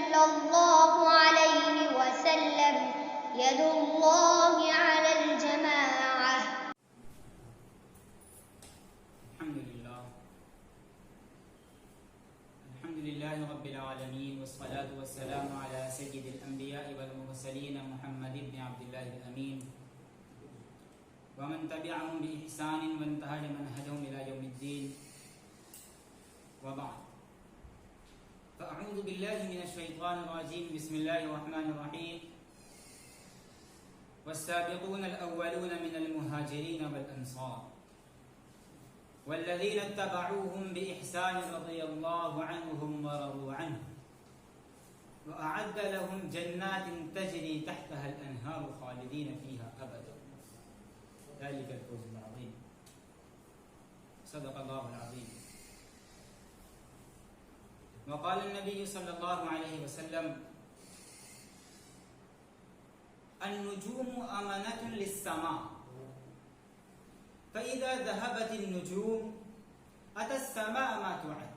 صلى الله عليه وسلم يد الله على الجماعة. الحمد لله رب العالمين، والصلاة والسلام على سيد الأنبياء والمرسلين محمد بن عبد الله الأمين ومن تبعهم بإحسان وانتهج منهجهم إلى يوم الدين، وبعد. فأعوذ بالله من الشيطان الرجيم. بسم الله الرحمن الرحيم. والسابقون الأولون من المهاجرين والأنصار والذين اتبعوهم بإحسان رضي الله عنهم ورضوا عنه وأعد لهم جنات تجري تحتها الأنهار خالدين فيها أبدا ذلك الفوز العظيم. صدق الله العظيم. وقال النبي صلى الله عليه وسلم: النجوم أمانة للسماء، فإذا ذهبت النجوم أتى السماء ما توعد،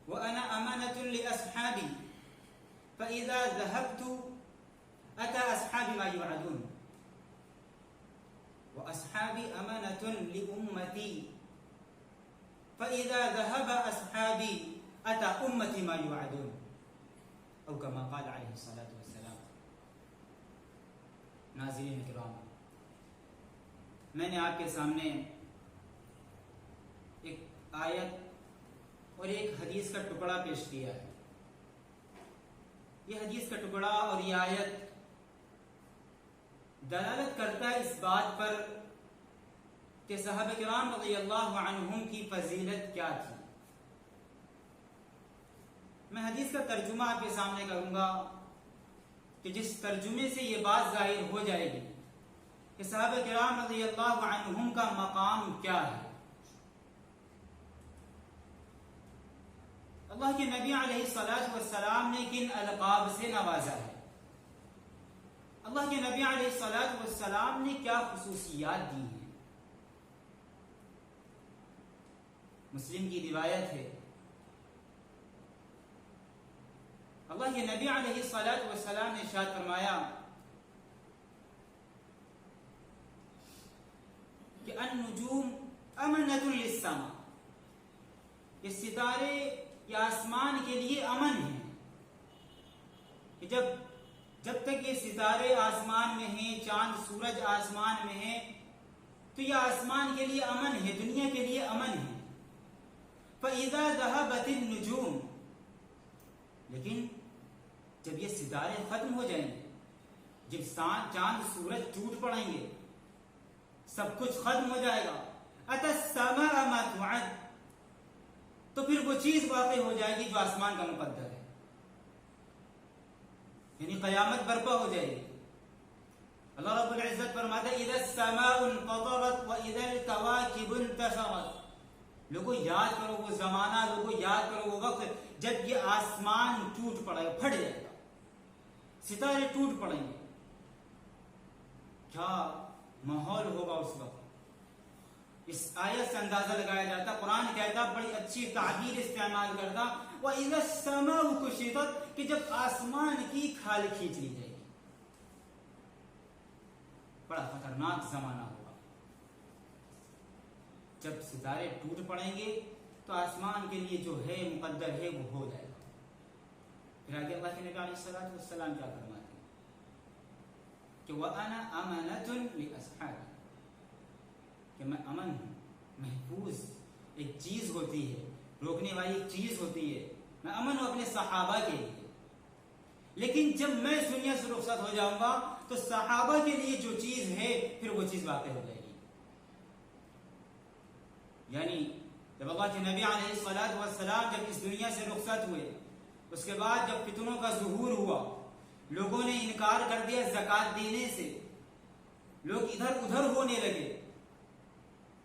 وأنا أمانة لأصحابي، فإذا ذهبت أتى أصحابي ما يوعدون، وأصحابي أمانة لأمتي، فإذا ذهب أصحابي أتى أمتي ما يوعدون، أو كما قال عليه الصلاة والسلام. ناظرین کرام، میں نے آپ کے سامنے ایک آیت اور ایک حدیث کا ٹکڑا پیش کیا ہے. یہ حدیث کا ٹکڑا اور یہ آیت دلالت کرتا ہے اس بات پر کہ صحابہ کرام رضی اللہ عنہم کی فضیلت کیا تھی. میں حدیث کا ترجمہ آپ کے سامنے کروں گا کہ جس ترجمے سے یہ بات ظاہر ہو جائے گی کہ صحابہ کرام رضی اللہ عنہم کا مقام کیا ہے. اللہ کے نبی علیہ الصلوۃ والسلام نے کن القاب سے نوازا ہے، اللہ کے نبی علیہ الصلوۃ والسلام نے کیا خصوصیات دی ہیں. مسلم کی روایت ہے، اللہ کے نبی علیہ الصلوۃ والسلام نے ارشاد فرمایا کہ النجوم امنۃ للسماء، یہ ستارے یا آسمان کے لیے امن ہیں. کہ جب تک یہ ستارے آسمان میں ہیں، چاند سورج آسمان میں ہیں، تو یہ آسمان کے لیے امن ہے، دنیا کے لیے امن ہے. فَإِذَا ذَهَبَتِ النُّجُومُ، لیکن جب یہ ستارے ختم ہو جائیں گے، جب چاند سورج ٹوٹ پڑیں گے، سب کچھ ختم ہو جائے گا، أَتَى السَّمَاءَ مَا تُوعَدُ، تو پھر وہ چیز واقع ہو جائے گی جو آسمان کا مقدر ہے، یعنی قیامت برپا ہو جائے گی. اللہ رب العزت فرماتا ہے اذا السماء انفطرت واذا الكواكب انتثرت. لوگوں یاد کرو وہ زمانہ، لوگوں یاد کرو وہ وقت جب یہ آسمان ٹوٹ پڑے گا، پھٹ جائے گا، ستارے ٹوٹ پڑیں گے. کیا ماحول ہوگا اس وقت. اس آیت سے اندازہ لگایا جاتا. قرآن کہتا، بڑی اچھی تعبیر استعمال کرتا، وَإِذَا السَّمَاءُ كُشِطَتْ، کہ جب آسمان کی کھال کھینچ لی جائے گی. بڑا خطرناک زمانہ ہوگا. جب ستارے ٹوٹ پڑیں گے تو آسمان کے لیے جو ہے مقدر ہے وہ ہو جائے گا. پھر آگے اللہ کے نبی علیہ الصلوۃ والسلام کیا فرماتے ہیں کہ وَأَنَا أَمَنَةٌ لِأَصْحَابِي، کہ میں امن ہوں، محفوظ. ایک چیز ہوتی ہے، روکنے والی ایک چیز ہوتی ہے، میں امن ہوں اپنے صحابہ کے لیے. لیکن جب میں اس دنیا سے رخصت ہو جاؤں گا تو صحابہ کے لیے جو چیز ہے پھر وہ چیز واقع ہو جائے گی. یعنی جب اللہ کے نبی علیہ الصلوۃ والسلام جب اس دنیا سے رخصت ہوئے، اس کے بعد جب فتنوں کا ظہور ہوا، لوگوں نے انکار کر دیا زکوٰۃ دینے سے، لوگ ادھر ادھر ہونے لگے.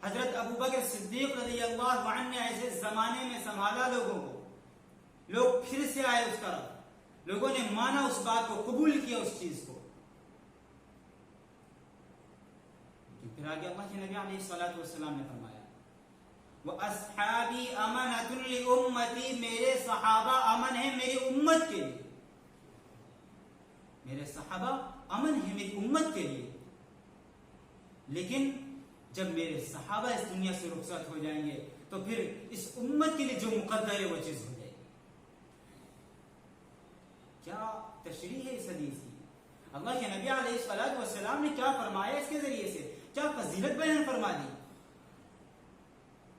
حضرت ابوبکر صدیق رضی اللہ عنہ نے ایسے زمانے میں سنبھالا لوگوں کو. لوگ پھر سے آئے اس طرف، لوگوں نے مانا اس بات کو، قبول کیا اس چیز کو. پھر آگے اللہ کے نبی علیہ الصلوۃ والسلام نے فرمایا وَأَصْحَابِي أَمَنَةٌ لِأُمَّتِي، میرے صحابہ امن ہیں میری امت کے لیے. میرے صحابہ امن ہیں میری امت کے لیے. لیکن جب میرے صحابہ اس دنیا سے رخصت ہو جائیں گے تو پھر اس امت کے لیے جو مقدر ہے وہ چیز ہو جائے گی. کیا تشریح ہے اس حدیث کی. اللہ کے نبی علیہ الصلوۃ والسلام نے کیا فرمایا اس کے ذریعے سے, کیا فضیلت بیان فرما دی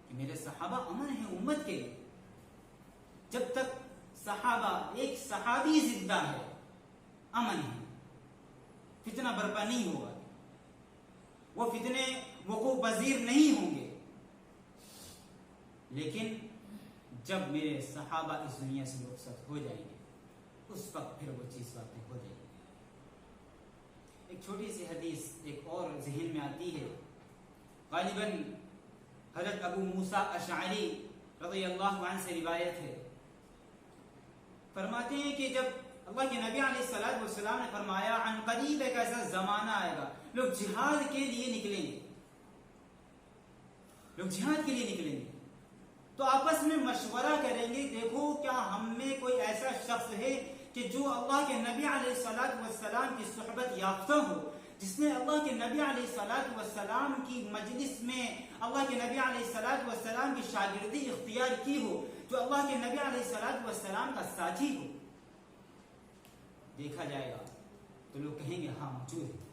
کہ میرے صحابہ امن ہیں امت کے لیے. جب تک صحابہ ایک صحابی زندہ ہے امن ہے, فتنہ برپا نہیں ہوگا, وہ فتنے وقوع پذیر نہیں ہوں گے. لیکن جب میرے صحابہ اس دنیا سے رخصت ہو جائیں گے اس وقت پھر وہ چیز واقع ہو جائے گی. ایک چھوٹی سی حدیث ایک اور ذہن میں آتی ہے, غالباً حضرت ابو موسیٰ اشعری رضی اللہ عنہ سے روایت ہے. فرماتے ہیں کہ جب اللہ کے نبی علیہ الصلوۃ والسلام نے فرمایا عن قریب ایک ایسا زمانہ آئے گا لوگ جہاد کے لیے نکلیں گے, لوگ جہاد کے لیے نکلیں گے تو آپس میں مشورہ کریں گے, دیکھو کیا ہم میں کوئی ایسا شخص ہے کہ جو اللہ کے نبی علیہ الصلوۃ والسلام کی صحبت یافتہ ہو, جس نے اللہ کے نبی علیہ الصلوۃ والسلام کی مجلس میں اللہ کے نبی علیہ الصلوۃ والسلام کی شاگردی اختیار کی ہو, جو اللہ کے نبی علیہ الصلوۃ والسلام کا ساتھی ہو. دیکھا جائے گا تو لوگ کہیں گے ہاں موجود ہے,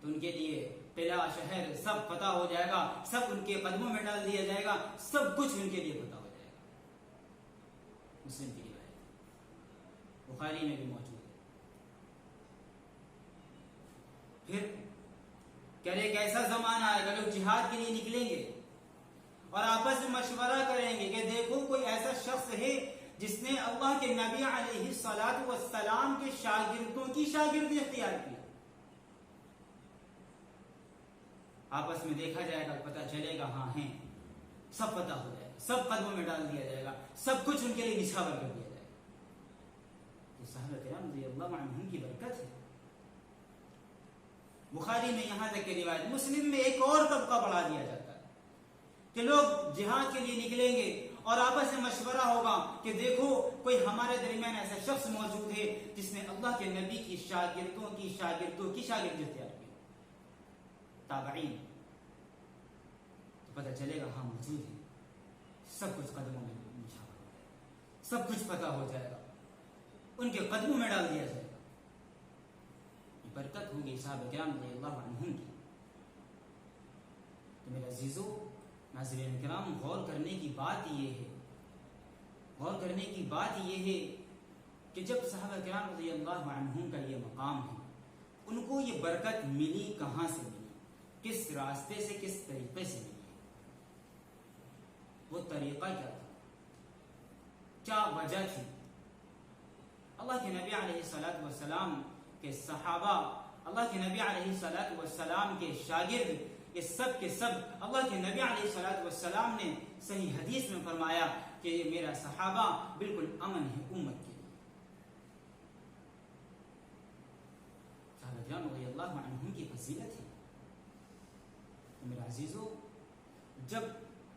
تو ان کے لیے قلعہ شہر سب پتہ ہو جائے گا, سب ان کے قدموں میں ڈال دیا جائے گا, سب کچھ ان کے لیے پتہ ہو جائے گا. مسلم کی روایت بخاری میں بھی موجود ہے. پھر کہہ رہے کہ ایسا زمانہ آئے گا لوگ جہاد کے لیے نکلیں گے اور آپس میں مشورہ کریں گے کہ دیکھو کوئی ایسا شخص ہے جس نے اللہ کے نبی علیہ الصلوۃ والسلام کے شاگردوں کی شاگردی اختیار کی. آپس میں دیکھا جائے گا, پتہ چلے گا ہاں ہیں, سب پتہ ہو جائے گا, سب قدموں میں ڈال دیا جائے گا, سب کچھ ان کے لیے نچھاور کر دیا جائے گا. تو صحابہ کرام رضی اللہ عنہم کی برکت ہے. بخاری میں یہاں تک کہ روایت, مسلم میں ایک اور طبقہ بڑھا دیا جاتا ہے کہ لوگ جہاد کے لیے نکلیں گے اور آپس میں مشورہ ہوگا کہ دیکھو کوئی ہمارے درمیان ایسا شخص موجود ہے جس نے اللہ کے نبی کی شاگردوں کی شاگردی اختیار کی. تابعین, تو پتہ چلے گا ہاں موجود ہے, سب کچھ قدموں میں نچھاور ہو جائے گا, سب کچھ پتہ ہو جائے گا, ان کے قدموں میں ڈال دیا جائے گا. یہ برکت ہوگی صحابہ کرام رضی اللہ عنہم کی. تو میرے عزیزو ناظرین کرام, غور کرنے کی بات یہ ہے کہ جب صحابہ کرام رضی اللہ عنہم کا یہ مقام ہے, ان کو یہ برکت ملی کہاں سے ملی, کس راستے سے, کس طریقے سے ملی, وہ طریقہ کیا تھا, کیا وجہ تھی. اللہ کے نبی علیہ الصلوۃ والسلام کے صحابہ, اللہ کے نبی علیہ الصلوۃ والسلام کے شاگرد, یہ سب کے سب اللہ کے نبی علیہ الصلوۃ والسلام نے صحیح حدیث میں فرمایا کہ یہ میرا صحابہ بالکل امن ہے امت کے لیے. صحابہ کرام رضی اللہ عنہم کی فضیلت ہے. میرے عزیزو, جب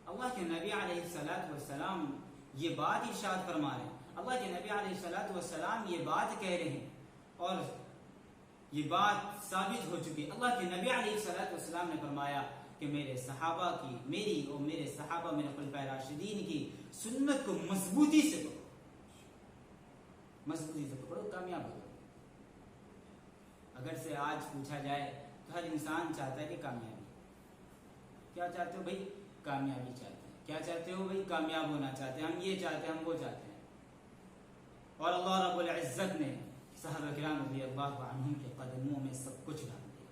اللہ کے نبی علیہ الصلوۃ والسلام یہ بات ارشاد فرما رہے ہیں, اللہ کے نبی علیہ الصلوۃ والسلام یہ بات کہہ رہے ہیں اور یہ بات ثابت ہو چکی. اللہ کے نبی علیہ الصلوۃ والسلام نے فرمایا کہ میرے صحابہ کی, میری اور میرے صحابہ میرے خلفائے راشدین کی سنت کو مضبوطی سے پکڑو, کامیاب ہو جاؤ. اگر سے آج پوچھا جائے تو ہر انسان چاہتا ہے کہ کامیابی. کیا چاہتے ہو بھائی؟ کامیابی چاہتے ہیں. کیا چاہتے ہو بھائی؟ کامیاب ہونا چاہتے ہیں. ہم یہ چاہتے ہیں, ہم وہ چاہتے ہیں. اور اللہ رب العزت نے صحابہ کرام رضی اللہ عنہم کے قدموں میں سب کچھ ڈال دیا.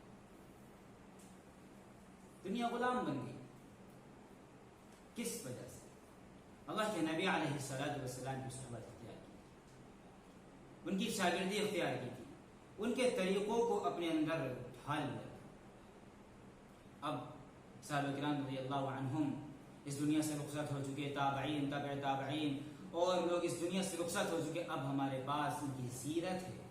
دنیا غلام بن گئی. کس وجہ سے؟ اللہ کے نبی علیہ الصلوۃ والسلام کی صحبت اختیار کی, ان کی شاگردی اختیار کی تھی, ان کے طریقوں کو اپنے اندر ڈھال لیا. اب صحابہ کرام رضی اللہ عنہم اس دنیا سے رخصت ہو چکے, تابعین, تبع تابعین اور لوگ اس دنیا سے رخصت ہو چکے. اب ہمارے پاس ان کی سیرت ہے,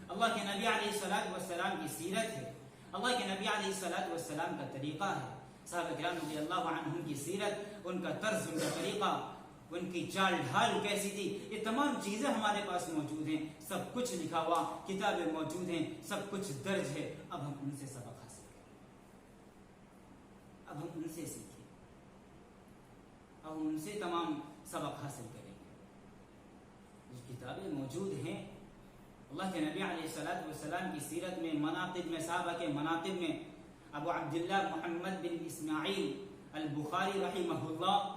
اللہ کے نبی علیہ الصلوۃ والسلام کی سیرت ہے, اللہ کے نبی علیہ الصلوۃ والسلام کا طریقہ ہے. صحابہ کرام رضی اللہ عنہم کی سیرت، ان کا طرز، ان کا طریقہ، ان کی چال ڈھال کیسی تھی، یہ تمام چیزیں ہمارے پاس موجود ہیں، سب کچھ لکھا ہوا، کتابیں موجود ہیں، سب کچھ درج ہے. اب ہم ان سے سبق حاصل کریں، اب ہم ان سے سیکھیں، اب ہم ان سے تمام سبق حاصل کریں گے. جو کتابیں موجود ہیں اللہ کے نبی علیہ الصلوۃ والسلام کی سیرت میں، مناقب میں، صحابہ کے مناقب میں، ابو عبداللہ محمد بن اسماعیل البخاری رحمہ اللہ،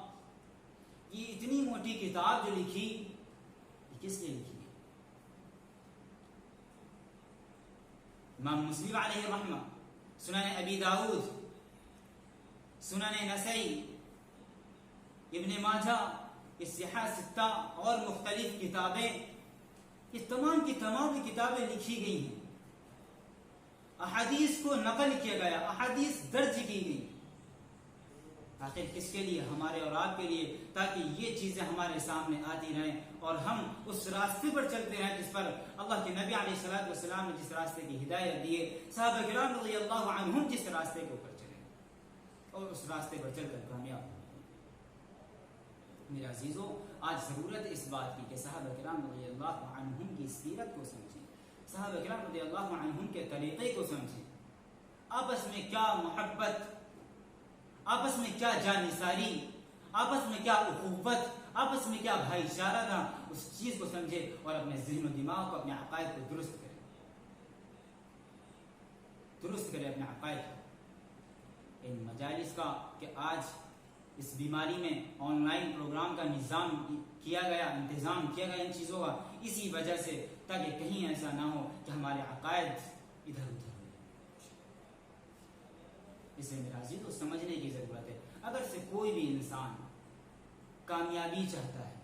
یہ اتنی موٹی کتاب جو لکھی، یہ کس لیے لکھی ہے؟ امام مسلم علیہ الرحمہ، سنن ابی داؤد، سنن نسائی، ابن ماجہ، الصحاح ستہ اور مختلف کتابیں، یہ تمام کی تمام کتابیں لکھی گئی ہیں. احادیث کو نقل کیا گیا، احادیث درج کی گئی. آخر کس کے لیے؟ ہمارے اور آپ کے لیے، تاکہ یہ چیزیں ہمارے سامنے آتی رہیں اور ہم اس راستے پر چلتے رہیں جس پر اللہ کے نبی علیہ الصلوۃ والسلام نے جس راستے کی ہدایت دی ہے، صحابہ کرام رضی اللہ عنہم جس راستے کے اوپر چلے اور اس راستے پر چل کر کامیاب ہوں. میرے عزیزوں، آج ضرورت اس بات کی کہ صحابہ کرام رضی اللہ عنہم کی سیرت کو سمجھیں، صحابہ کرام رضی اللہ عنہم کے طریقے کو سمجھیں. آپس میں کیا محبت، آپس میں کیا جانثاری، آپس میں کیا اخوت، آپس میں کیا بھائی چارہ تھا، اس چیز کو سمجھے اور اپنے ذہن و دماغ کو، اپنے عقائد کو درست کرے، درست کرے اپنے عقائد کو. ان مجالس کا کہ آج اس بیماری میں آن لائن پروگرام کا نظام کیا گیا، انتظام کیا گیا ان چیزوں کا، اسی وجہ سے، تاکہ کہیں ایسا نہ ہو کہ ہمارے عقائد ادھر ادھر ہو. اسے میرا عزیزو سمجھنے کی ضرورت ہے. اگر سے کوئی بھی انسان کامیابی چاہتا ہے،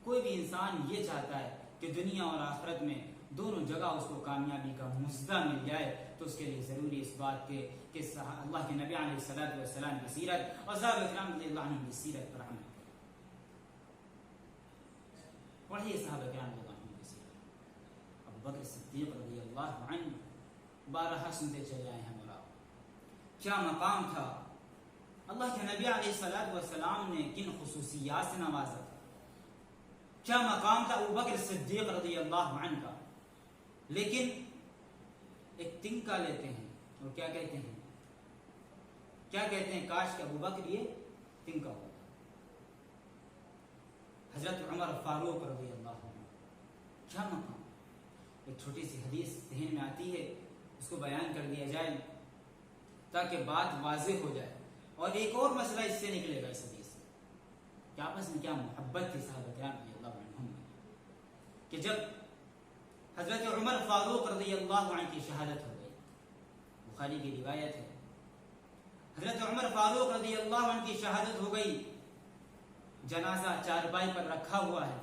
کوئی بھی انسان یہ چاہتا ہے کہ دنیا اور آخرت میں دونوں جگہ اس کو کامیابی کا مزدہ مل جائے، تو اس کے لیے ضروری اس بات کے کہ اللہ کے نبی علیہ الصلوۃ والسلام کی سیرت اور صحابہ کرام رضی اللہ عنہم کی سیرت پر عمل کریں. پڑھیے صحابہ کرام رضی اللہ عنہم کی سیرت. ابو بکر صدیق رضی اللہ عنہ بارہا سنتے چلے آئے ہیں. کیا مقام تھا، اللہ کے نبی علیہ الصلوۃ والسلام نے کن خصوصیات سے نوازا تھا، کیا مقام تھا ابو بکر صدیق رضی اللہ عنہ کا. لیکن ایک تنکا لیتے ہیں اور کیا کہتے ہیں، کیا کہتے ہیں، کاش کہ ابو بکر یہ تنکا ہوتا. حضرت عمر فاروق رضی اللہ عنہ، کیا مقام. ایک چھوٹی سی حدیث ذہن میں آتی ہے، اس کو بیان کر دیا جائے تاکہ بات واضح ہو جائے. اور ایک اور مسئلہ اس سے نکلے گا اس حدیث سے کہ آپس میں کیا محبت تھی صحابہ کرام رضی اللہ عنہم میں، کہ جب حضرت عمر فاروق رضی اللہ عنہ کی شہادت ہو گئی، بخاری کی روایت ہے، حضرت عمر فاروق رضی اللہ عنہ کی شہادت ہو گئی، جنازہ چارپائی پر رکھا ہوا ہے،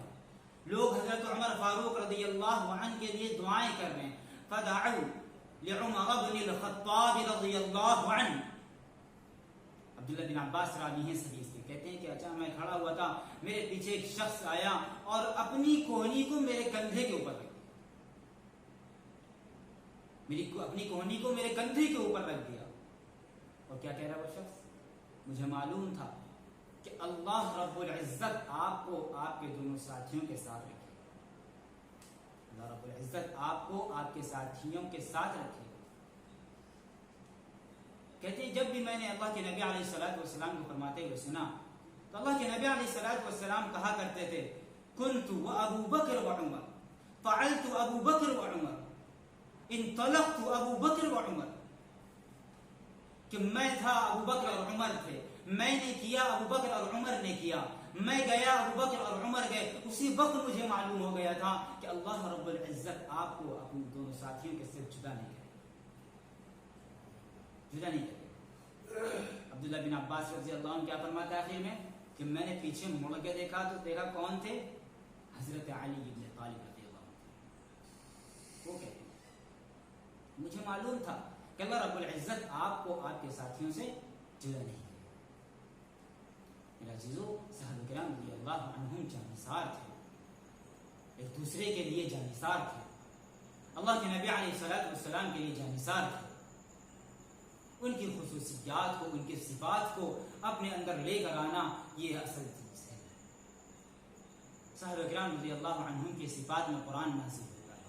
لوگ حضرت عمر فاروق رضی اللہ عنہ کے لیے دعائیں کر رہے ہیں. فدعوا لعمر بن الخطاب رضی اللہ عنہ. عبداللہ بن عباس راوی ہیں اس حدیث کے، کہتے ہیں کہ اچھا میں کھڑا ہوا تھا، میرے پیچھے ایک شخص آیا اور اپنی کوہنی کو میرے کندھے کے اوپر رکھ دیا، اپنی کوہنی کو میرے کندھے کے اوپر رکھ دیا. اور کیا کہہ رہا وہ شخص، مجھے معلوم تھا کہ اللہ رب العزت آپ کو آپ کے دونوں ساتھیوں کے ساتھ رکھے، اللہ رب العزت آپ کو آپ کے ساتھیوں کے ساتھ رکھے. کہتے ہیں جب بھی میں نے اللہ کے نبی علیہ الصلوۃ والسلام کو فرماتے ہوئے سنا تو اللہ کے نبی علیہ الصلوۃ والسلام کہا کرتے تھے، کنت وابو بکر وعمر، فعلت ابو بکر وعمر، انطلقت ابو بکر وعمر. کہ میں تھا، ابو بکر اور عمر تھے، میں نے کیا، ابو بکر اور عمر نے کیا، میں گیا، ابو بکر اور عمر گئے. اسی وقت مجھے معلوم ہو گیا تھا کہ اللہ رب العزت آپ کو اپنے دونوں ساتھیوں کے سے جدا نہیں کرے، جدا نہیں کرے. عبداللہ بن عباس رضی اللہ عنہ کیا فرماتا ہے آخر میں کہ میں نے پیچھے مڑ کے دیکھا تو دیکھا کون تھے، حضرت علی بن طالب رضی اللہ عنہ. وہ کہتے ہیں مجھے معلوم تھا کہ اللہ رب العزت آپ کو آپ کے ساتھیوں سے جدا نہیں کرے. میرا عزیزو، صحابہ کرام رضی اللہ عنہم جانثار تھے، ایک دوسرے کے لیے جانثار تھے، اللہ کے نبی علیہ الصلوۃ والسلام کے لیے جانثار تھے. ان کی خصوصیات کو، ان کی صفات کو اپنے اندر لے کر آنا، یہ اصل چیز ہے۔ صحابہ کرام رضی اللہ عنہم کی صفات میں قرآن نازل ہوتا ہے،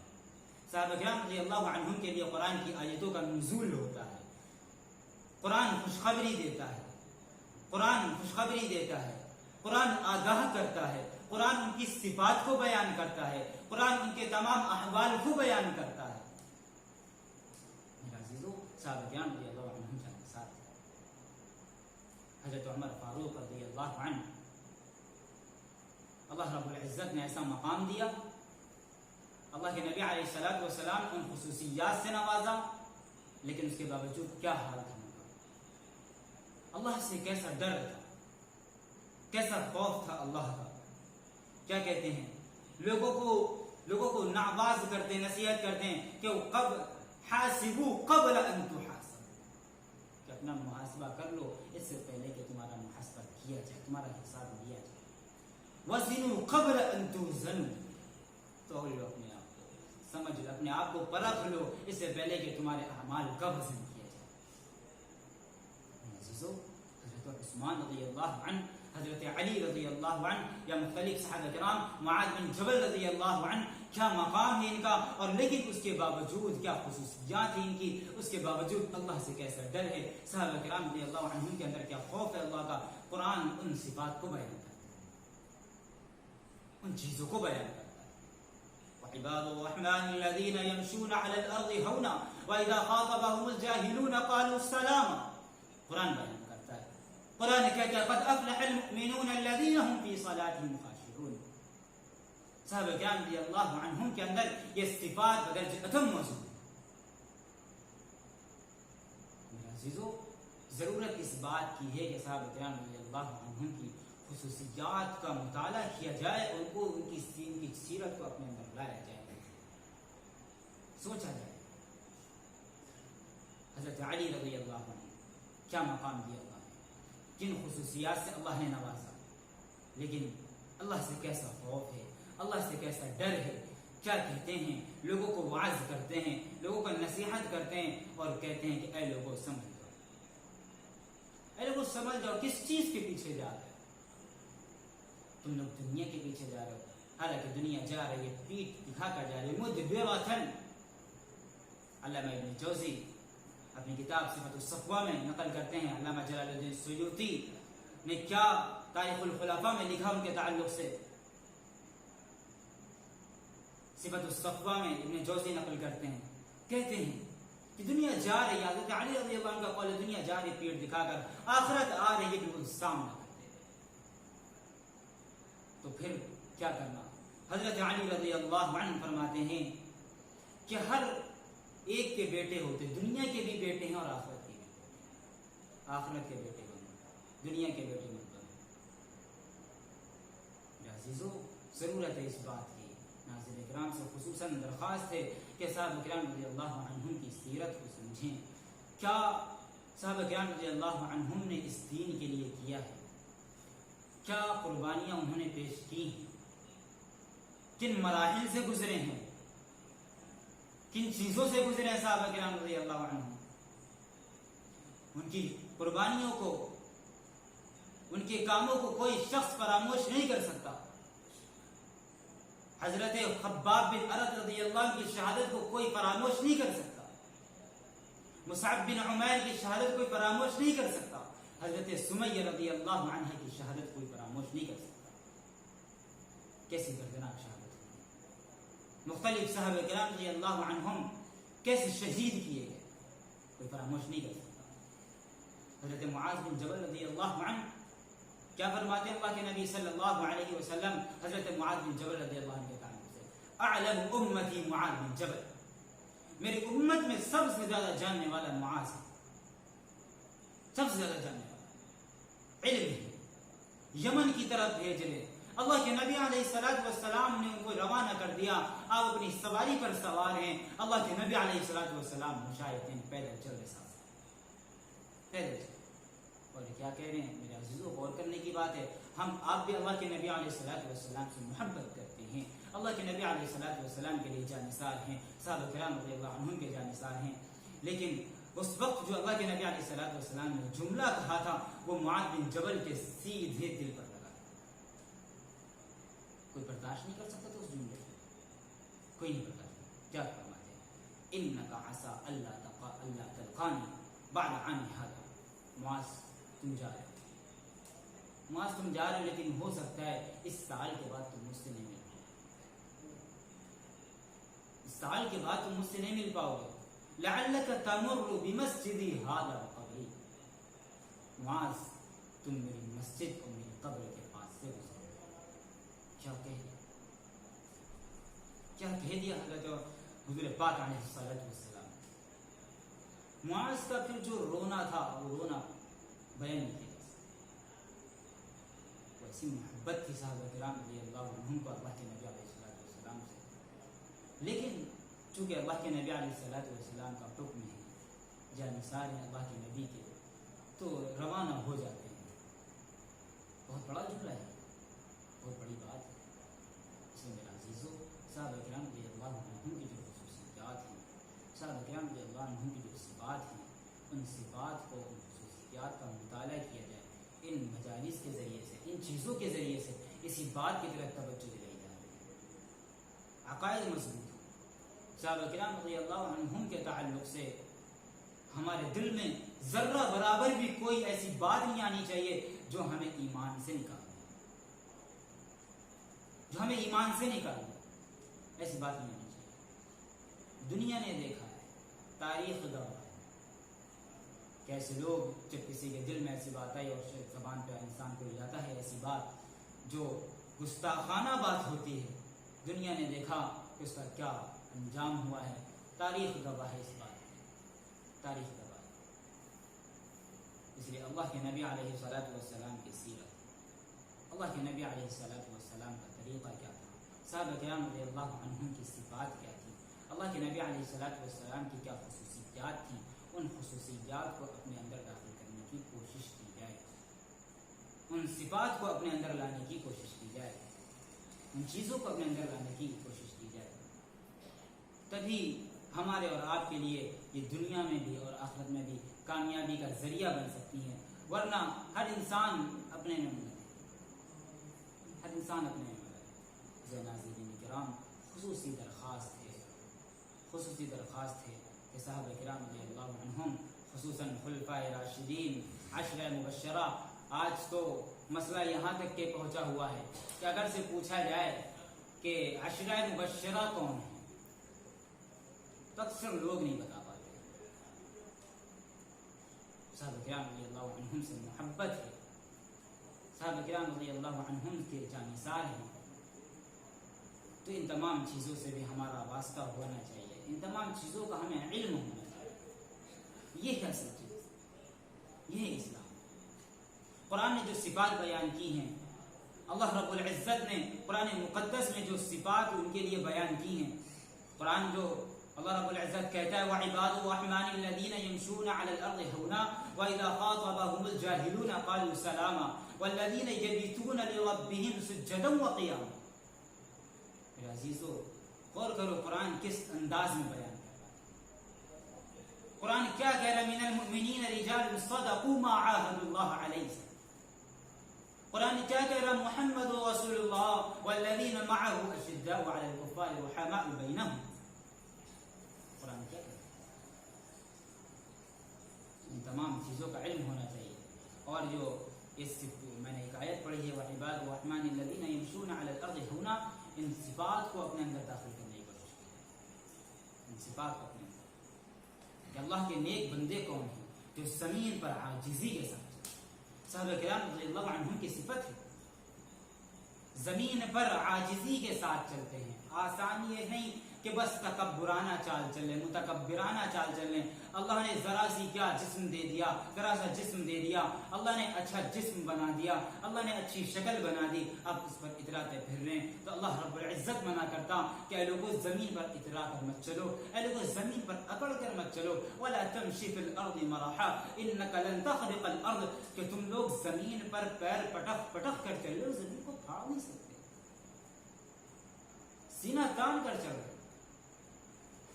صحابہ کرام رضی اللہ عنہم کے لیے قرآن کی آیتوں کا نزول ہوتا ہے، قرآن خوشخبری دیتا ہے، قرآن خوشخبری دیتا ہے، قرآن آگاہ کرتا ہے، قرآن ان کی صفات کو بیان کرتا ہے، قرآن ان کے تمام احوال کو بیان کرتا ہے۔ میرے عزیزو، صحابہ کرام رضی اللہ عنہم کے ساتھ حضرت عمر فاروق رضی اللہ عنہ، اللہ رب العزت نے ایسا مقام دیا، اللہ کے نبی علیہ الصلوۃ والسلام ان خصوصیات سے نوازا، لیکن اس کے باوجود کیا حال تھا ان کا، اللہ سے کیسا ڈر تھا، کیسا خوف تھا اللہ کا۔ کیا کہتے ہیں، لوگوں کو ناواز کرتے، نصیحت کرتے ہیں کہ حاسبو قبل ان تحاسبوا، کہ اپنا محاسبہ کر لو اس سے پہلے کہ تمہارا محاسبہ کیا جائے، تمہارا حساب لیا جائے۔ وزنوا قبل ان توزنوا، تو لو اپنے آپ کو، سمجھ لو، اپنے آپ کو پرکھ لو اس سے پہلے کہ تمہارے اعمال کا وزن کیا جائے۔ عزیزو، حضرت عثمان رضی اللہ عنہ، حضرت علی رضی اللہ عنہ، یا مختلف صحابہ کرام، معاذ بن جبل رضی اللہ عنہ، کیا مقام ہے ان کا، اور لیکن اس کے باوجود کیا خصوصیات ہیں ان کی، اس کے باوجود اللہ سے کیسا ڈر ہے، صحابہ کرام رضی اللہ عنہ کے اندر کیا خوف ہے اللہ کا۔ قرآن ان صفات کو بیان کرتا ہے، ان چیزوں کو بیان کرتا ہے۔ وعباد الرحمن الذين يمشون على الارض هونا واذا خاطبهم الجاهلون قالوا سلاما، قرآن بیان کرتا ہے، قرآن کہتا ہے قد افلح المؤمنون الذين هم في صلاتهم خاشعون۔ صحابہ کرام رضی اللہ عنہم کے اندر یہ صفات بدرجہ اتم موجود ہے۔ میرے عزیزو، ضرورت اس بات کی ہے کہ صحابہ کرام رضی اللہ عنہم کی خصوصیات کا مطالعہ کیا جائے، ان کو ان کی سیرت کو اپنے اندر لایا جائے، سوچا جائے۔ حضرت علی رضی اللہ عنہ، کیا مقام دیا اللہ نے، کن خصوصیات سے اللہ نے نوازا، لیکن اللہ سے کیسا خوف ہے، اللہ سے کیسا ڈر ہے۔ کیا کہتے ہیں، لوگوں کو وعظ کرتے ہیں، لوگوں کو نصیحت کرتے ہیں اور کہتے ہیں کہ اے لوگوں سمجھ جاؤ، اے لوگوں سمجھ جاؤ، کس چیز کے پیچھے جا رہے ہو؟ تم لوگ دنیا کے پیچھے جا رہے ہو، حالانکہ دنیا جا رہی ہے، پیٹ دکھا کر جا رہی ہے، مدبرۃ۔ علامہ ابن جوزی اپنی کتاب صفت الصفوہ میں نقل کرتے ہیں، علامہ جلال الدین سیوطی نے کیا تاریخ الخلفاء میں لکھا ان کے تعلق سے، صفت الصفوہ میں ابن جوزی نقل کرتے ہیں، کہتے ہیں کہ دنیا جا رہی ہے، حضرت علی رضی اللہ عنہ کا قول ہے، دنیا جا رہی پیٹ دکھا کر، آخرت آ رہی ہے بالکل سامنے کرتے، تو پھر کیا کرنا؟ حضرت علی رضی اللہ عنہ فرماتے ہیں کہ ہر ایک کے بیٹے ہوتے، دنیا کے بھی بیٹے ہیں اور آخرت کے بھی بیٹے ہیں، آخرت کے بیٹے بنو، دنیا کے بیٹے مت بنو۔ میرے عزیزو، ضرورت ہے اس بات کی، ناظرین کرام سے خصوصاً درخواست ہے کہ صحابہ کرام رضی اللہ عنہم کی سیرت کو سمجھیں، کیا صحابہ کرام رضی اللہ عنہم نے اس دین کے لیے کیا ہے، کیا قربانیاں انہوں نے پیش کی ہیں، کن مراحل سے گزرے ہیں، کن چیزوں سے گزرے ہیں صحابہ کرام رضی اللہ عنہم، ان کی قربانیوں کو، ان کے کاموں کو کوئی شخص فراموش نہیں کر سکتا۔ حضرت خباب بن ارد رضی اللہ عنہ کی شہادت کو کوئی فراموش نہیں کر سکتا، مصعب بن عمیر کی شہادت کوئی فراموش نہیں کر سکتا، حضرت سمیہ رضی اللہ عنہ کی شہادت کوئی فراموش نہیں کر سکتا۔ کیسی دردناک شہادت ہوئی، مختلف صحابہ کرام رضی اللہ عنہم کیسے شہید کیے گئے، کوئی فراموش نہیں کر سکتا۔ حضرت معاذ بن جبل رضی اللہ عنہ کیا فرماتے ہیں اللہ کے نبی صلی اللہ علیہ وسلم، حضرت معاذ بن جبل رضی اللہ عنہ کے تعلق سے، اعلم امتی معاذ بن جبل، میری امت میں سب سے زیادہ جاننے والا معاذ ہے، سب سے زیادہ جاننے والا، علم ہے، یمن کی طرف بھیج لے، اللہ کے نبی علیہ الصلوۃ والسلام نے ان کو روانہ کر دیا، آپ اپنی سواری پر سوار ہیں، اللہ کے نبی علیہ الصلوۃ والسلام مشایتین پیدل چل رہے ساتھ، پیدل چل، اور کیا کہہ رہے ہیں میرے عزیزوں، غور کرنے کی بات ہے، ہم آپ بھی اللہ کے نبی علیہ الصلوۃ والسلام سے محبت کرتے ہیں، اللہ کے نبی علیہ الصلوۃ والسلام کے لیے جانثار ہیں، صحابہ کرام رضی اللہ عنہم کے جانثار ہیں، لیکن اس وقت جو اللہ کے نبی علیہ الصلوۃ والسلام نے جملہ کہا تھا وہ معاذ بن جبل کے سیدھے دل پر لگا. کوئی برداشت نہیں کر سکتا تھا اس جملے کو, کوئی نہیں برداشت. کیا فرماتے ہیں انک عسى الا تلقانی بعد عامی هذا. معاذ تم جا رہے ہو, معاذ تم جا رہے ہو, لیکن ہو سکتا ہے اس سال کے بعد تم مجھ سے نہیں مل پاؤ, اس سال کے بعد تم مجھ سے نہیں مل پاؤ گے. لعلک تمر بمسجدی هذا وقبری. معاذ تم میری مسجد اور میری قبر کے پاس سے گزرو. کیا کہہ دیا حضرت حضور پاک علیہ الصلوۃ والسلام. معاذ کا پھر جو رونا تھا وہ رونا بیان نہیں کیا جا سکتا. ایسی محبت تھی صحابہ کرام رضی اللہ عنہم کو اللہ کے نبی علیہ الصلوۃ والسلام سے. لیکن چونکہ اللہ کے نبی علیہ الصلوۃ والسلام کا حکم ہے, جانثار ہیں اللہ کے نبی کے, تو روانہ ہو جاتے ہیں. بہت بڑا جملہ ہے, بہت بڑی بات ہے. اس لیے میرا عزیزو, صحابہ کرام رضی اللہ عنہم کی جو خصوصیات ہیں, صحابہ کرام رضی اللہ عنہم کی جو صفات ہیں, ان صفات کو, ان خصوصیات کا مطالعہ کیا جائے. ان مجالس کے ذریعے سے, ان چیزوں کے ذریعے سے اسی بات کی طرف توجہ دلائی جا رہی ہے. عقائد مضبوط. صحابہ کرام رضی اللہ عنہم کے تعلق سے ہمارے دل میں ذرہ برابر بھی کوئی ایسی بات نہیں آنی چاہیے جو ہمیں ایمان سے نکال دے, جو ہمیں ایمان سے نکال دے. ایسی بات نہیں آنی چاہیے. دنیا نے دیکھا ہے, تاریخ گواہ ہے کہ ایسے لوگ, جب کسی کے دل میں ایسی بات آئی اور زبان پہ انسان کو لاتا ہے ایسی بات جو گستاخانہ بات ہوتی ہے, دنیا نے دیکھا کہ اس کا کیا انجام ہوا ہے. تاریخ گواہ ہے اس بات کی, تاریخ گواہ ہے. اس لیے اللہ کے نبی علیہ الصلوۃ والسلام کی سیرت, اللہ کے نبی علیہ الصلوۃ والسلام کا طریقہ کیا تھا, صحابہ کرام رضی اللہ عنہم کی صفات کیا تھی, اللہ کے نبی علیہ الصلوۃ والسلام کی کیا خصوصیات تھیں, ان خصوصیات کو اپنے اندر داخل کرنے کی کوشش کی جائے, ان صفات کو اپنے اندر لانے کی کوشش کی جائے, ان چیزوں کو اپنے اندر لانے کی کوشش کی جائے. تبھی ہمارے اور آپ کے لیے یہ دنیا میں بھی اور آخرت میں بھی کامیابی کا ذریعہ بن سکتی ہیں. ورنہ ہر انسان اپنے میں مگن ہے, ہر انسان اپنے میں مگن ہے. ناظرین کرام, خصوصی درخواست ہے کہ صحابہ کرام رضی اللہ عنہم, خصوصاً خلفائے راشدین, عشرہ مبشرہ, آج تو مسئلہ یہاں تک کہ پہنچا ہوا ہے کہ اگر سے پوچھا جائے کہ عشرہ مبشرہ کون ہے تو اکثر لوگ نہیں بتا پاتے. صحابہ کرام رضی اللہ عنہم سے محبت ہے, صحابہ کرام رضی اللہ عنہم کے جانثار ہیں, تو ان تمام چیزوں سے بھی ہمارا واسطہ ہونا چاہیے, ان تمام چیزوں کا ہمیں علم ہونا چاہیے. یہ ہے اصل چیز, یہ ہے اسلام. قرآن نے جو صفات بیان کی ہیں, اللہ رب العزت نے قرآن مقدس میں جو صفات ان کے لیے بیان کی ہیں, قرآن جو اللہ رب العزت کہتا ہے وَعِبَادُ الرَّحْمَنِ الَّذِينَ يَمْشُونَ عَلَى الْأَرْضِ هَوْنًا وَإِذَا خَاطَبَهُمُ الْجَاهِلُونَ قَالُوا سَلَامًا وَالَّذِينَ يَبِيتُونَ لِرَبِّهِمْ سُجَّدًا وَقِيَامًا. میرے عزیزو, غور کرو قرآن کس انداز میں بیان کرتا ہے. قرآن کیا کہہ رہا ہے, مِنَ الْمُؤْمِنِينَ رِجَالٌ صَدَقُوا مَا عَاهَدُوا اللَّهَ عَلَيْهِ. قرآن کیا کہہ رہا, محمد رسول اللہ والذین معه اشداء علی الکفار رحماء بینہم. قرآن کیا کہہ رہا, ان تمام چیزوں کا علم ہونا چاہیے. اور جو اس میں نے ایک آیت پڑھی ہے وعباد الرحمن الذین یمشون علی الارض ہونا, ان صفات کو اپنے اندر داخل کرنے کی کوشش کی, ان صفات کو اپنے اندر کہ اللہ کے نیک بندے کون ہیں جو زمین پر عاجزی کے ساتھ. صحابہ کرام رضی اللہ عنہم کی صفت ہے, زمین پر عاجزی کے ساتھ چلتے ہیں. آسانی یہ نہیں کہ بس تکبرانہ چال چل لیں, متکبرانہ چال چل لیں. اللہ نے ذرا سی کیا جسم دے دیا, ذرا سا جسم دے دیا, اللہ نے اچھا جسم بنا دیا, اللہ نے اچھی شکل بنا دی, اب اس پر اتراتے پھر رہے ہیں. تو اللہ رب العزت منع کرتا کہ اے لوگوں زمین پر اترا کر مت چلو, اے لوگوں زمین پر اکڑ کر مت چلو. ولا تمشي في الارض مرحا انك لن تخرق الارض, کہ تم لوگ زمین پر پیر پٹخ پٹخ کر چل رہے ہو, زمین کو پھاڑ نہیں سکتے, سینہ تان کر چل رہے.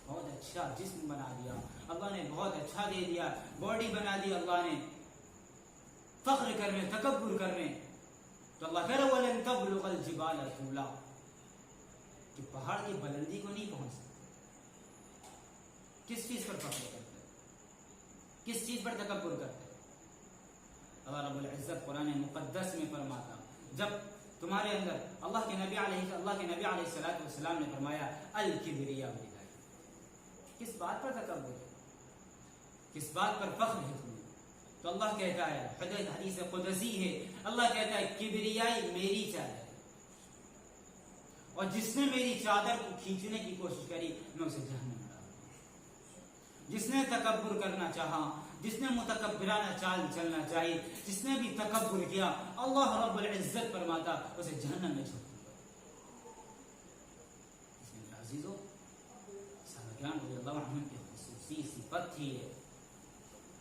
بہت اچھا جسم بنا دیا, اللہ نے بہت اچھا دے دیا، باڈی بنا دی اللہ نے، فخر کرنے، تکبر کرنے، تو اللہ کہہ رہا وَلَن تَبْلُغَ الْجِبَالَ طُولًا، کہ پہاڑ کی بلندی کو نہیں پہنچ سکتے۔ کس چیز پر فخر کرتے، کس چیز پر تکبر کرتے؟ اللہ رب العزت قرآن مقدس میں فرماتا، جب تمہارے اندر اللہ کے نبی علیہ السلام نے فرمایا الکبریاء للہ، کس بات پر تکبر ہے، کس بات پر فخر ہے تمہیں؟ تو اللہ کہتا ہے، حدیث قدسی ہے، اللہ کہتا ہے کبریائی میری چادر ہے، اور جس نے میری چادر کو کھینچنے کی کوشش کری میں اسے جہنم میں ڈالوں گا۔ جس نے تکبر کرنا چاہا، جس نے متکبرانہ چال چلنا چاہیے، جس نے بھی تکبر کیا، اللہ رب العزت فرماتا اسے جہنم میں چھوڑ دوں گا۔ اس لیے عزیزو، صحابہ کرام رضی اللہ عنہم کی خصوصی صفت تھی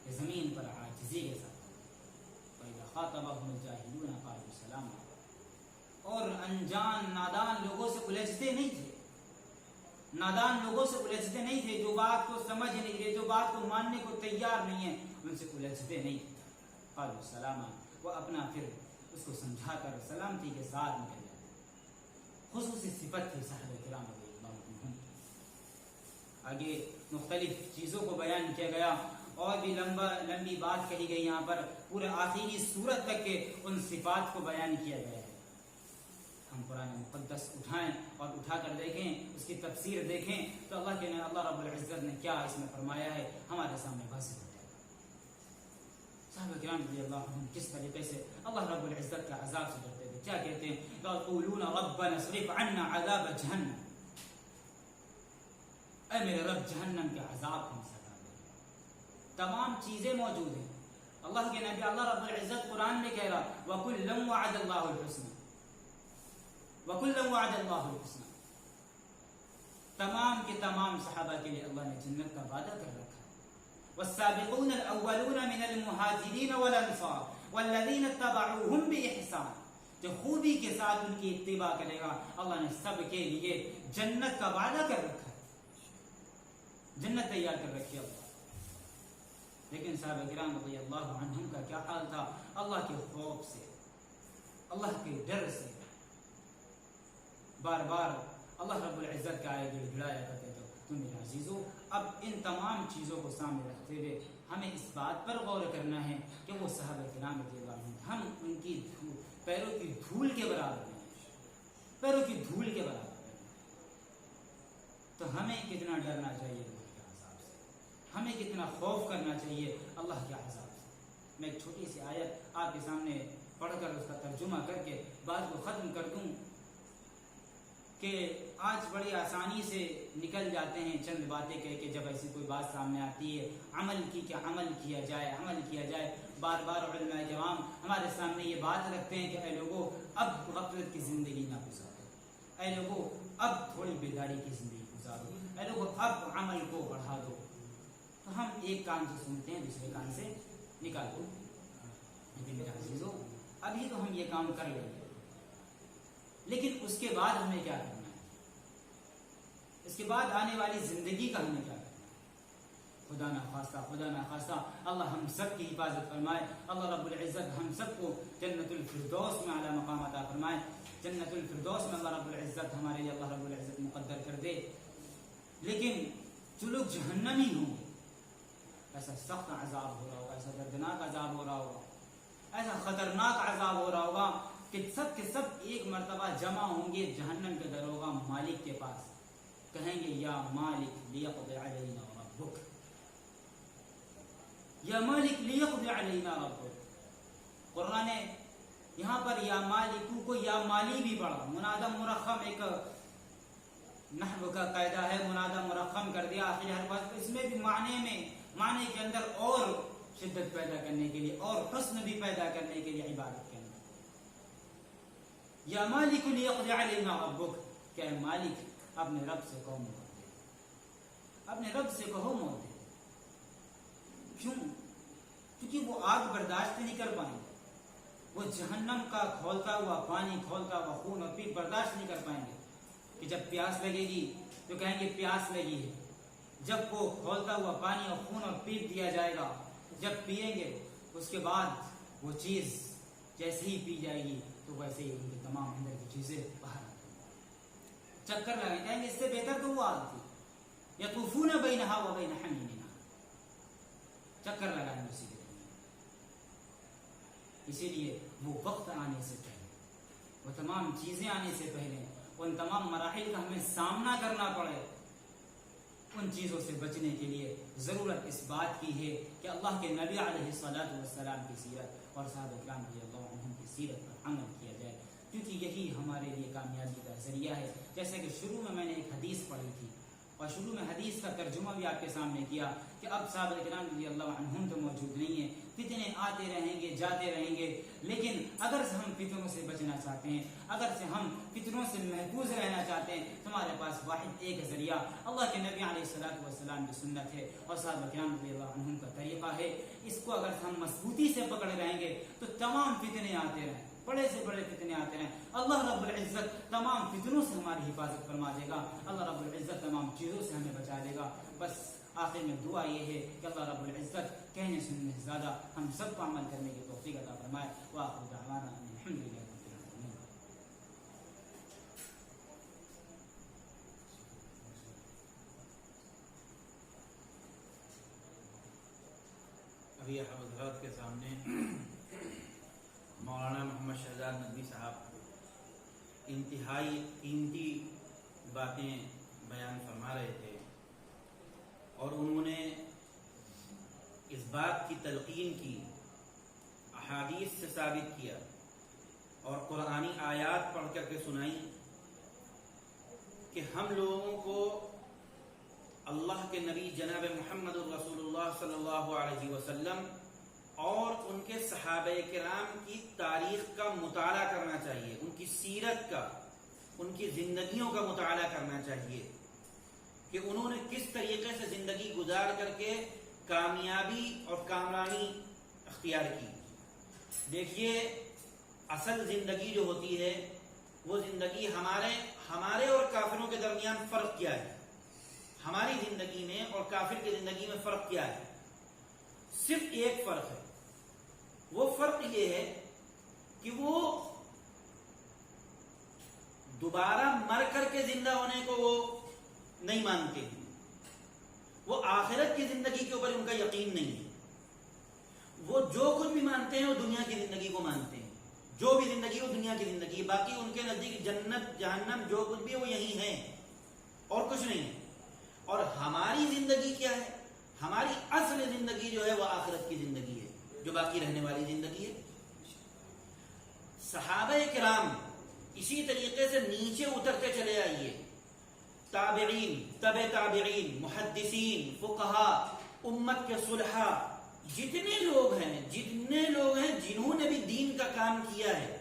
کہ زمین پر عاجزی کے ساتھ وَإِذَا خَاطَبَهُمُ الْجَاهِلُونَ قَالُوا سَلَامًا، اور انجان نادان لوگوں سے الجھتے نہیں تھے، نادان لوگوں سے الجھتے نہیں تھے، جو بات کو سمجھ نہیں رہے، جو بات کو ماننے کو تیار نہیں ہیں، ان سے الجھتے نہیں تھے۔ قالوا سلاما، وہ اپنا پھر اس کو سمجھا کر سلامتی کے ساتھ نکل جاتے۔ خصوصی صفت تھی صحابہ کرام رضی اللہ عنہم۔ آگے مختلف چیزوں کو بیان کیا گیا، اور بھی لمبی بات کہی گئی یہاں پر، پورے آخری صورت تک کے ان صفات کو بیان کیا گیا ہے۔ ہم قرآن مقدس اٹھائیں اور اٹھا کر دیکھیں، اس کی تفسیر دیکھیں تو اللہ رب العزت نے کیا اس میں فرمایا ہے ہمارے سامنے واضح ہو جائے گا۔ صحابہ کرام رضی اللہ عنہم کس طریقے سے اللہ رب العزت کا عذاب سے ڈرتے تھے، کیا کہتے ہیں؟ یقولون ربنا اصرف عنا عذاب جہنم، اے میرے رب جہنم کے عذاب ہم سے ہٹا دے۔ تمام چیزیں موجود ہیں، اللہ کے نبی اللہ رب العزت قرآن میں کہہ رہا وَكُلًّا وَعَدَ اللَّهُ الْحُسْنَى وَكُلًّا وَعَدَ اللَّهُ الْحُسْنَى، تمام کے تمام صحابہ کے لیے اللہ نے جنت کا وعدہ کر رکھا ہے۔ وَالسَّابِقُونَ الْأَوَّلُونَ مِنَ الْمُهَاجِرِينَ وَالْأَنصَارِ وَالَّذِينَ اتَّبَعُوهُمْ بِإِحْسَانٍ، جو خوبی کے ساتھ ان کی اتباع کرے گا، اللہ نے سب کے لیے جنت کا وعدہ کر رکھا ہے، جنت تیار کر رکھی ہے اللہ۔ لیکن صحابہ کرام رضی اللہ عنہم کا کیا حال تھا؟ اللہ کے خوف سے، اللہ کے ڈر سے بار بار اللہ رب العزت کا آئے گڑایا کرتے تھے۔ تو میرے عزیزو، اب ان تمام چیزوں کو سامنے رکھتے ہوئے ہمیں اس بات پر غور کرنا ہے کہ وہ صحابہ کرام رضی اللہ عنہم، ہم ان کی پیروں کی دھول کے برابر ہیں، پیروں کی دھول کے برابر ہیں، تو ہمیں کتنا ڈرنا چاہیے اللہ کے عذاب سے، ہمیں کتنا خوف کرنا چاہیے اللہ کے عذاب سے۔ میں ایک چھوٹی سی آیت آپ کے سامنے پڑھ کر اس کا ترجمہ کر کے بات کو ختم کر دوں کہ آج بڑی آسانی سے نکل جاتے ہیں چند باتیں کہہ کے، جب ایسی کوئی بات سامنے آتی ہے عمل کی کہ عمل کیا جائے، عمل کیا جائے۔ بار بار علماء کرام ہمارے سامنے یہ بات رکھتے ہیں کہ اے لوگوں اب غفلت کی زندگی نہ گزارو، اے لوگوں اب تھوڑی بیداری کی زندگی گزارو، اے لوگوں اب عمل کو بڑھا دو۔ تو ہم ایک کان سے سنتے ہیں دوسرے کان سے نکال دو۔ لیکن میرے عزیزو، ابھی تو ہم یہ کام کر لیں گے، لیکن اس کے بعد ہمیں کیا کرنا ہے؟ اس کے بعد آنے والی زندگی کا ہمیں کیا کرنا ہے؟ خدا نہ خواستہ اللہ ہم سب کی حفاظت فرمائے، اللہ رب العزت ہم سب کو جنت الفردوس میں اعلیٰ مقام عطا فرمائے، جنت الفردوس میں اللہ رب العزت ہمارے لیے اللہ رب العزت مقدر کر دے۔ لیکن جو لوگ جہنمی ہوں گے، ایسا سخت عذاب ہو رہا ہوگا، ایسا دردناک عذاب ہو رہا ہوگا، ایسا خطرناک عذاب ہو رہا ہوگا کہ سب کے سب ایک مرتبہ جمع ہوں گے جہنم کے دروغہ مالک کے پاس، کہیں گے یا مالک لیقض علینا ربک، یا مالک لیقض علینا ربک۔ قرآن نے یہاں پر یا مالکو کو یا مالی بھی پڑھا، منادہ مرخم، ایک نحو کا قاعدہ ہے، منادہ مرخم کر دیا آخری حرف، اس میں بھی معنی کے اندر اور شدت پیدا کرنے کے لیے اور حسن بھی پیدا کرنے کے لیے عبادت کے اندر یا مالک لیقض علینا ربک، کہ اے مالک اپنے رب سے کہو موت دے، اپنے رب سے کہو موت دے۔ کیوں؟ کیونکہ وہ آگ برداشت نہیں کر پائیں گے، وہ جہنم کا کھولتا ہوا پانی، کھولتا ہوا خون اور پیٹ برداشت نہیں کر پائیں گے کہ جب پیاس لگے گی تو کہیں گے پیاس لگی ہے، جب وہ کھولتا ہوا پانی اور خون اور پیپ دیا جائے گا، جب پیئیں گے اس کے بعد وہ چیز جیسے ہی پی جائے گی تو ویسے ہی ان کے تمام اندر کی چیزیں باہر آ جائیں گی، چکر لگیں گے۔ اس سے بہتر تو وہ عادت تھی، یطوفون بینہا و بین حمیم، چکر لگائیں گے اسی کے درمیان۔ اسی لیے وہ وقت آنے سے پہلے، وہ تمام چیزیں آنے سے پہلے، ان تمام مراحل کا ہمیں سامنا کرنا پڑے، ان چیزوں سے بچنے کے لیے ضرورت اس بات کی ہے کہ اللہ کے نبی علیہ الصلوۃ والسلام کی سیرت اور صحابہ کرام رضی اللہ عنہم کی سیرت پر عمل کیا جائے، کیونکہ یہی ہمارے لیے کامیابی کا ذریعہ ہے۔ جیسے کہ شروع میں نے ایک حدیث پڑھی تھی اور شروع میں حدیث کا ترجمہ بھی آپ کے سامنے کیا کہ اب صحابہ کرام رضی اللہ عنہم تو موجود نہیں ہیں، فتنے آتے رہیں گے، جاتے رہیں گے، لیکن اگر سے ہم فتنوں سے بچنا چاہتے ہیں، اگر سے ہم فتنوں سے محفوظ رہنا چاہتے ہیں، تو ہمارے پاس واحد ایک ذریعہ اللہ کے نبی علیہ الصلوۃ والسلام کی سنت ہے اور صحابہ کرام رضی اللہ عنہم کا طریقہ ہے۔ اس کو اگر ہم مضبوطی سے پکڑے رہیں گے تو تمام فتنے آتے رہیں، بڑے سے بڑے فتنے آتے ہیں، اللہ رب العزت تمام فتنوں سے ہماری حفاظت فرما دے گا، اللہ رب العزت تمام چیزوں سے ہمیں بچا دے گا۔ بس آخر میں دعا یہ ہے کہ اللہ رب العزت کہنے سننے سے زیادہ ہم سب کو عمل کرنے کی توفیق عطا فرمائے۔ وآخر دعوانا ان الحمد للہ رب العالمین۔ ابھی حضرات کے سامنے مولانا محمد شہزاد ندوی صاحب انتہائی قیمتی باتیں بیان فرما رہے تھے، اور انہوں نے اس بات کی تلقین کی، احادیث سے ثابت کیا اور قرآنی آیات پڑھ کر کے سنائی کہ ہم لوگوں کو اللہ کے نبی جناب محمد الرسول اللہ صلی اللہ علیہ وسلم اور ان کے صحابہ کرام کی تاریخ کا مطالعہ کرنا چاہیے، ان کی سیرت کا، ان کی زندگیوں کا مطالعہ کرنا چاہیے کہ انہوں نے کس طریقے سے زندگی گزار کر کے کامیابی اور کامرانی اختیار کی۔ دیکھیے، اصل زندگی جو ہوتی ہے وہ زندگی ہمارے اور کافروں کے درمیان فرق کیا ہے، ہماری زندگی میں اور کافر کی زندگی میں فرق کیا ہے؟ صرف ایک فرق ہے، وہ فرق یہ ہے کہ وہ دوبارہ مر کر کے زندہ ہونے کو وہ نہیں مانتے ہیں، وہ آخرت کی زندگی کے اوپر ان کا یقین نہیں ہے، وہ جو کچھ بھی مانتے ہیں وہ دنیا کی زندگی کو مانتے ہیں، جو بھی زندگی وہ دنیا کی زندگی ہے، باقی ان کے نزدیک جنت جہنم جو کچھ بھی وہ یہی ہے اور کچھ نہیں ہے۔ اور ہماری زندگی کیا ہے؟ ہماری اصل زندگی جو ہے وہ آخرت کی زندگی ہے، جو باقی رہنے والی زندگی ہے۔ صحابہ کرام اسی طریقے سے نیچے اترتے چلے آئیے، تابعین، تبع تابعین، محدثین، فقہا، امت کے صلحاء، جتنے لوگ ہیں جنہوں نے بھی دین کا کام کیا ہے،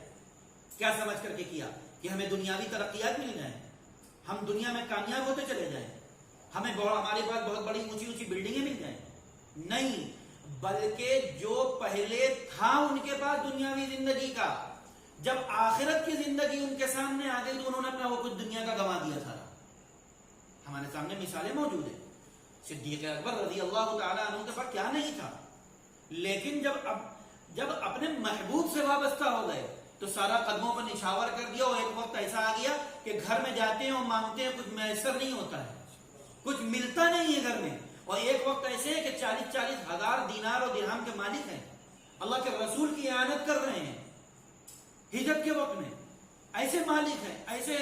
کیا سمجھ کر کے کیا کہ ہمیں دنیاوی ترقیات مل جائیں، ہم دنیا میں کامیاب ہوتے چلے جائیں، ہمارے پاس بہت بڑی اونچی اونچی بلڈنگیں مل جائیں؟ نہیں، بلکہ جو پہلے تھا ان کے پاس دنیاوی زندگی کا، جب آخرت کی زندگی ان کے سامنے آ گئی تو انہوں نے اپنا وہ کچھ دنیا کا گنوا دیا تھا۔ ہمارے سامنے مثالیں موجود ہیں، صدیق اکبر رضی اللہ تعالیٰ عنہ کے پاس کیا نہیں تھا، لیکن جب اپنے محبوب سے وابستہ ہو گئے تو سارا قدموں پر نچھاور کر دیا، اور ایک وقت ایسا آ گیا کہ گھر میں جاتے ہیں اور مانگتے ہیں، کچھ میسر نہیں ہوتا ہے، کچھ ملتا نہیں ہے گھر میں، اور ایک وقت ایسے ہے کہ 40,000 ہزار دینار اور درہم کے مالک ہیں، اللہ کے رسول کی اعانت کر رہے ہیں ہجرت کے وقت میں، ایسے مالک ہیں، ایسے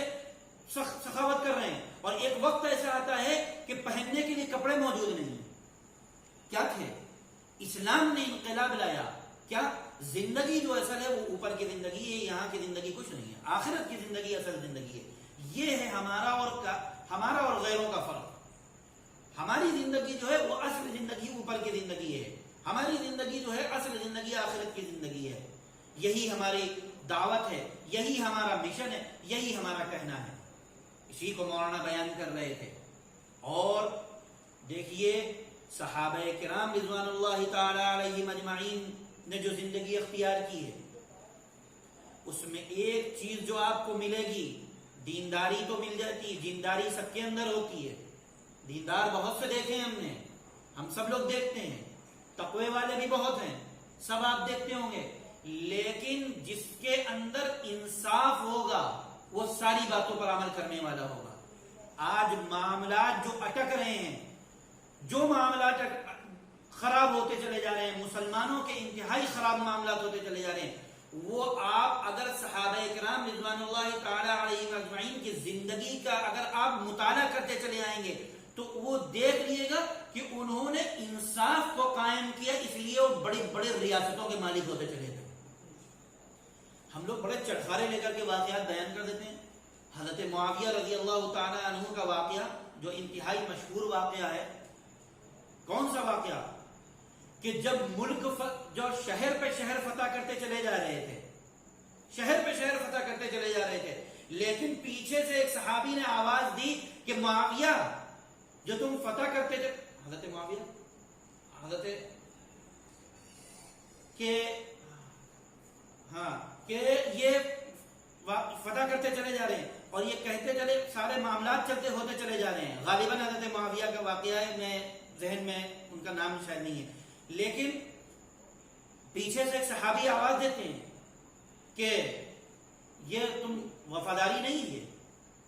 سخاوت کر رہے ہیں، اور ایک وقت ایسا آتا ہے کہ پہننے کے لیے کپڑے موجود نہیں ہیں۔ کیا تھے؟ اسلام نے انقلاب لایا، کیا زندگی جو اصل ہے وہ اوپر کی زندگی ہے، یہاں کی زندگی کچھ نہیں ہے، آخرت کی زندگی اصل زندگی ہے۔ یہ ہے ہمارا اور غیروں کا فرق۔ ہماری زندگی جو ہے وہ اصل زندگی اوپر کی زندگی ہے، ہماری زندگی جو ہے اصل زندگی آخرت کی زندگی ہے۔ یہی ہماری دعوت ہے، یہی ہمارا مشن ہے، یہی ہمارا کہنا ہے، اسی کو مولانا بیان کر رہے تھے۔ اور دیکھیے، صحابہ کرام رضوان اللہ تعالی علیہم اجمعین نے جو زندگی اختیار کی ہے، اس میں ایک چیز جو آپ کو ملے گی، دینداری تو مل جاتی ہے، دینداری سب کے اندر ہوتی ہے، دیندار بہت سے دیکھے ہیں ہم نے، ہم سب لوگ دیکھتے ہیں، تقوی والے بھی بہت ہیں، سب آپ دیکھتے ہوں گے، لیکن جس کے اندر انصاف ہوگا وہ ساری باتوں پر عمل کرنے والا ہوگا۔ آج معاملات جو اٹک رہے ہیں، جو معاملات خراب ہوتے چلے جا رہے ہیں، مسلمانوں کے انتہائی خراب معاملات ہوتے چلے جا رہے ہیں، وہ آپ اگر صحابہ کرام رضوان اللہ تعالی علیہم اجمعین کی زندگی کا اگر آپ مطالعہ کرتے چلے آئیں گے تو وہ دیکھ لیے گا کہ انہوں نے انصاف کو قائم کیا، اس لیے وہ بڑی بڑی ریاستوں کے مالک ہوتے چلے گئے۔ ہم لوگ بڑے چٹخارے لے کر کے واقعات بیان کر دیتے ہیں۔ حضرت معاویہ رضی اللہ تعالی عنہ کا واقعہ جو انتہائی مشہور واقعہ ہے، کون سا واقعہ؟ کہ جب ملک جو شہر پہ شہر فتح کرتے چلے جا رہے تھے، شہر پہ شہر فتح کرتے چلے جا رہے تھے، لیکن پیچھے سے ایک صحابی نے آواز دی کہ معاویہ جو تم فتح کرتے تھے، حضرت معاویہ حضرت کہ یہ فتح کرتے چلے جا رہے ہیں اور یہ کہتے چلے، سارے معاملات چلتے ہوتے چلے جا رہے ہیں۔ غالباً حضرت معاویہ کا واقعہ ہے، میں ذہن میں ان کا نام شاید نہیں ہے، لیکن پیچھے سے ایک صحابی آواز دیتے ہیں کہ یہ تم وفاداری نہیں ہے،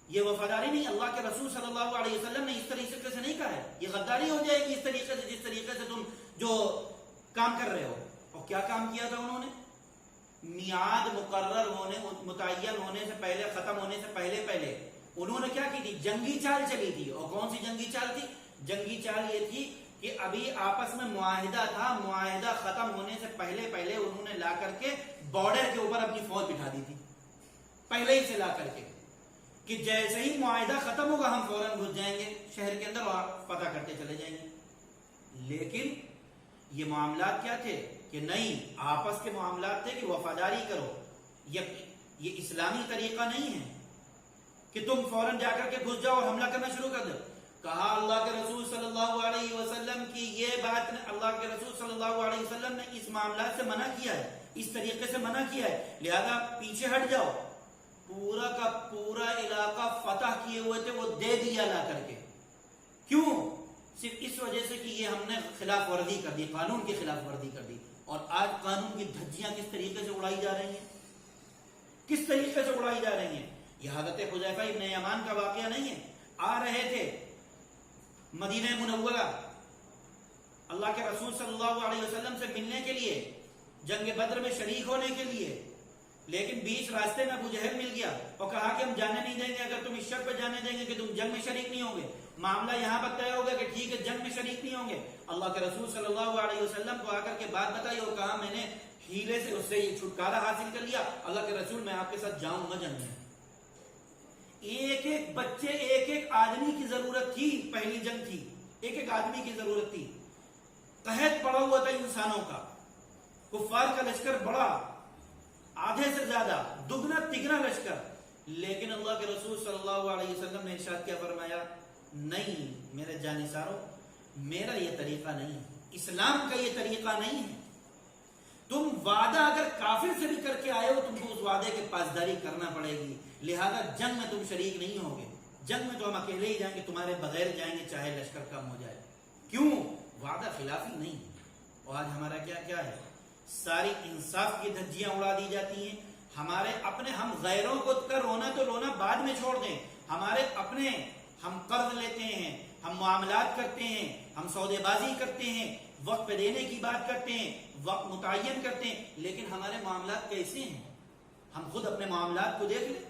یہ وفاداری نہیں، اللہ کے رسول صلی اللہ علیہ وسلم نے اس طریقے سے نہیں کہا ہے، یہ غداری ہو جائے گی اس طریقے سے، جس طریقے سے تم جو کام کر رہے ہو۔ اور کیا کام کیا تھا انہوں نے؟ میعاد مقرر ہونے، متعین ہونے سے پہلے، ختم ہونے سے پہلے انہوں نے کیا کی تھی؟ جنگی چال چلی تھی۔ اور کون سی جنگی چال تھی؟ جنگی چال یہ تھی کہ ابھی آپس میں معاہدہ تھا، معاہدہ ختم ہونے سے پہلے انہوں نے لا کر کے بارڈر کے اوپر اپنی فوج بٹھا دی تھی، پہلے ہی سے لا کر کے، کہ جیسے ہی معاہدہ ختم ہوگا ہم فوراً گھس جائیں گے شہر کے اندر اور فتح کرتے چلے جائیں گے۔ لیکن یہ معاملات کیا تھے کہ نہیں، آپس کے معاملات تھے کہ وفاداری کرو، یہ اسلامی طریقہ نہیں ہے کہ تم فوراً جا کر کے گھس جاؤ اور حملہ کرنا شروع کر دو۔ کہا اللہ کے رسول صلی اللہ علیہ وسلم کی یہ بات، اللہ کے رسول صلی اللہ علیہ وسلم نے اس معاملات سے منع کیا ہے، اس طریقے سے منع کیا ہے، لہذا پیچھے ہٹ جاؤ۔ پورا کا پورا علاقہ فتح کیے ہوئے تھے، وہ دے دیا لا کر کے۔ کیوں؟ صرف اس وجہ سے کہ یہ ہم نے خلاف ورزی کر دی، قانون کی خلاف ورزی کر دی۔ اور آج قانون کی دھجیاں کس طریقے سے اڑائی جا رہی ہیں، کس طریقے سے اڑائی جا رہی ہیں۔ یہ حضرت حذیفہ ابن یمان کا واقعہ نہیں ہے، آ رہے تھے مدینہ منورہ اللہ کے رسول صلی اللہ علیہ وسلم سے ملنے کے لیے، جنگ بدر میں شریک ہونے کے لیے، لیکن بیچ راستے میں ابو جہل مل گیا اور کہا کہ ہم جانے نہیں دیں گے اگر تم اس شرط پہ جانے دیں گے کہ تم جنگ میں شریک نہیں ہوں گے۔ معاملہ یہاں پر طے ہو گیا کہ ٹھیک ہے جنگ میں شریک نہیں ہوں گے۔ اللہ کے رسول صلی اللہ علیہ وسلم کو آ کر کے بات بتائی اور کہا میں نے ہیلے سے اس سے یہ چھٹکارا حاصل کر لیا، اللہ کے رسول میں آپ کے ساتھ جاؤں گا جنگ میں۔ ایک ایک بچے، ایک ایک آدمی کی ضرورت تھی، پہلی جنگ تھی، ایک ایک آدمی کی ضرورت تھی، قحط پڑا ہوا تھا انسانوں کا، کفار کا لشکر بڑا، آدھے سے زیادہ، دگنا تگنا لشکر، لیکن اللہ کے رسول صلی اللہ علیہ وسلم نے ارشاد کیا فرمایا؟ نہیں میرے جانثاروں، میرا یہ طریقہ نہیں ہے، اسلام کا یہ طریقہ نہیں ہے۔ تم وعدہ اگر کافر سے بھی کر کے آئے ہو، تم کو اس وعدے کی پاسداری کرنا پڑے گی، لہذا جنگ میں تم شریک نہیں ہوگے، جنگ میں تو ہم اکیلے ہی جائیں گے، تمہارے بغیر جائیں گے چاہے لشکر کم ہو جائے۔ کیوں؟ وعدہ خلافی نہیں ہے۔ اور آج ہمارا کیا ہے؟ ساری انصاف کی دھجیاں اڑا دی جاتی ہیں، ہمارے اپنے، ہم غیروں کو کر رونا تو رونا بعد میں چھوڑ دیں، ہمارے اپنے، ہم قرض لیتے ہیں، ہم معاملات کرتے ہیں، ہم سودے بازی کرتے ہیں، وقت پہ دینے کی بات کرتے ہیں، وقت متعین کرتے ہیں، لیکن ہمارے معاملات کیسے ہیں؟ ہم خود اپنے معاملات کو دیکھ لیں،